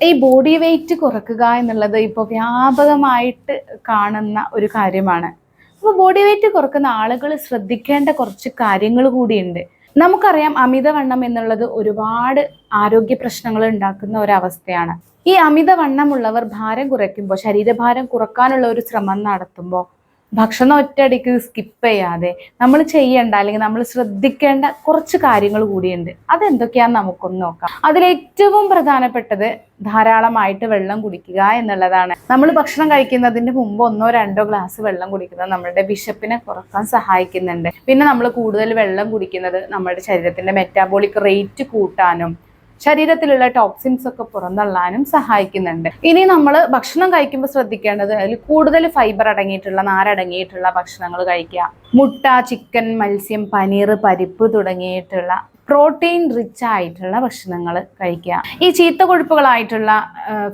ഈ body weight കുറയ്ക്കുക എന്നുള്ളത് ഇപ്പോൾ വ്യാപകമായിട്ട് കാണുന്ന ഒരു കാര്യമാണ്. അപ്പോൾ ബോഡി വെയിറ്റ് കുറക്കുന്ന ആളുകൾ ശ്രദ്ധിക്കേണ്ട കുറച്ച് കാര്യങ്ങൾ കൂടിയുണ്ട്. നമുക്കറിയാം, അമിതവണ്ണം എന്നുള്ളത് ഒരുപാട് ആരോഗ്യ പ്രശ്നങ്ങൾ ഉണ്ടാക്കുന്ന ഒരവസ്ഥയാണ്. ഈ അമിതവണ്ണമുള്ളവർ ഭാരം കുറയ്ക്കുമ്പോൾ, ശരീരഭാരം കുറക്കാനുള്ള ഒരു ശ്രമം നടത്തുമ്പോൾ ഭക്ഷണം ഒറ്റയടിക്ക് സ്കിപ്പ് ചെയ്യാതെ നമ്മൾ ചെയ്യേണ്ട അല്ലെങ്കിൽ നമ്മൾ ശ്രദ്ധിക്കേണ്ട കുറച്ച് കാര്യങ്ങൾ കൂടിയുണ്ട്. അതെന്തൊക്കെയാന്ന് നമുക്കൊന്ന് നോക്കാം. അതിലേറ്റവും പ്രധാനപ്പെട്ടത് ധാരാളമായിട്ട് വെള്ളം കുടിക്കുക എന്നുള്ളതാണ്. നമ്മൾ ഭക്ഷണം കഴിക്കുന്നതിന് മുമ്പ് 1-2 ഗ്ലാസ് വെള്ളം കുടിക്കുന്നത് നമ്മളുടെ വിശപ്പിനെ കുറക്കാൻ സഹായിക്കുന്നുണ്ട്. പിന്നെ നമ്മൾ കൂടുതൽ വെള്ളം കുടിക്കുന്നത് നമ്മുടെ ശരീരത്തിന്റെ മെറ്റാബോളിക് റേറ്റ് കൂട്ടാനും ശരീരത്തിലുള്ള ടോക്സിൻസ് ഒക്കെ പുറന്തള്ളാനും സഹായിക്കുന്നുണ്ട്. ഇനി നമ്മൾ ഭക്ഷണം കഴിക്കുമ്പോൾ ശ്രദ്ധിക്കേണ്ടത് അതിൽ കൂടുതൽ ഫൈബർ അടങ്ങിയിട്ടുള്ള, നാരടങ്ങിയിട്ടുള്ള ഭക്ഷണങ്ങൾ കഴിക്കുക. മുട്ട, ചിക്കൻ, മത്സ്യം, പനീർ, പരിപ്പ് തുടങ്ങിയിട്ടുള്ള പ്രോട്ടീൻ റിച്ച് ആയിട്ടുള്ള ഭക്ഷണങ്ങൾ കഴിക്കുക. ഈ ചീത്ത കൊഴുപ്പുകളായിട്ടുള്ള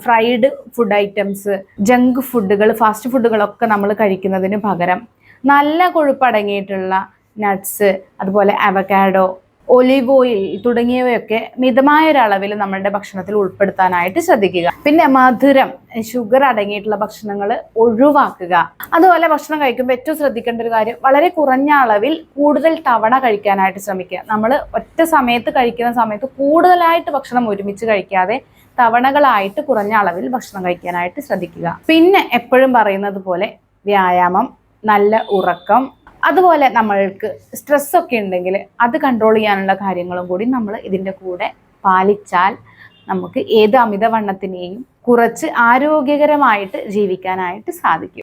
ഫ്രൈഡ് ഫുഡ് ഐറ്റംസ്, ജങ്ക് ഫുഡുകൾ, ഫാസ്റ്റ് ഫുഡുകളൊക്കെ നമ്മൾ കഴിക്കുന്നതിന് പകരം നല്ല കൊഴുപ്പ് അടങ്ങിയിട്ടുള്ള നട്ട്സ്, അതുപോലെ അവക്കാഡോ, ഒലിവ് ഓയിൽ തുടങ്ങിയവയൊക്കെ മിതമായ ഒരളവിൽ നമ്മളുടെ ഭക്ഷണത്തിൽ ഉൾപ്പെടുത്താനായിട്ട് ശ്രദ്ധിക്കുക. പിന്നെ മധുരം, ഷുഗർ അടങ്ങിയിട്ടുള്ള ഭക്ഷണങ്ങൾ ഒഴിവാക്കുക. അതുപോലെ ഭക്ഷണം കഴിക്കുമ്പോൾ ഏറ്റവും ശ്രദ്ധിക്കേണ്ട ഒരു കാര്യം, വളരെ കുറഞ്ഞ അളവിൽ കൂടുതൽ തവണ കഴിക്കാനായിട്ട് ശ്രമിക്കുക. നമ്മൾ ഒറ്റ സമയത്ത് കഴിക്കുന്ന സമയത്ത് കൂടുതലായിട്ട് ഭക്ഷണം ഒരുമിച്ച് കഴിക്കാതെ തവണകളായിട്ട് കുറഞ്ഞ അളവിൽ ഭക്ഷണം കഴിക്കാനായിട്ട് ശ്രദ്ധിക്കുക. പിന്നെ എപ്പോഴും പറയുന്നത് പോലെ വ്യായാമം, നല്ല ഉറക്കം, അതുപോലെ നമ്മൾക്ക് സ്ട്രെസ്സൊക്കെ ഉണ്ടെങ്കിൽ അത് കൺട്രോൾ ചെയ്യാനുള്ള കാര്യങ്ങളും കൂടി നമ്മൾ ഇതിൻ്റെ കൂടെ പാലിച്ചാൽ നമുക്ക് ഏത് അമിതവണ്ണത്തിനെയും കുറച്ച് ആരോഗ്യകരമായിട്ട് ജീവിക്കാനായിട്ട് സാധിക്കും.